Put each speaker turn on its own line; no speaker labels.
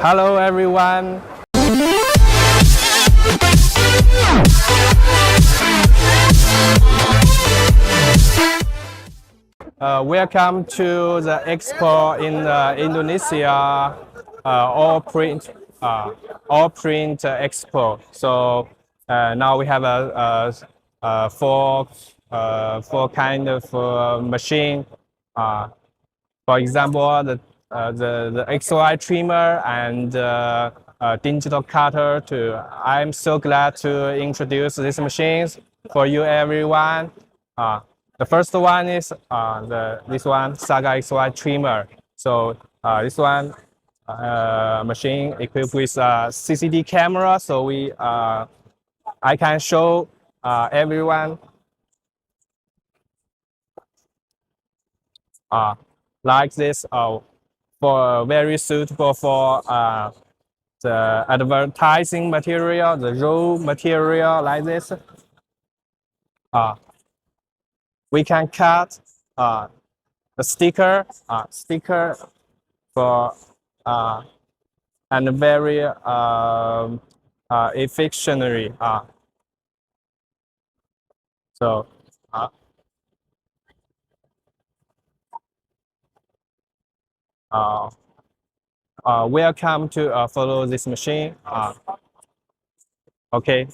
Hello everyone. Welcome to the expo in Indonesia, Allprint expo. So now we have four kind of machine. For example, the XY trimmer and digital cutter. I'm so glad to introduce these machines for you, everyone. The first one is this one, SAGA XY trimmer. So this one machine equipped with a CCD camera, so I can show everyone like this. For very suitable for the advertising material, the raw material like this. We can cut the sticker for and very efficiently. So welcome to follow this machine. Okay.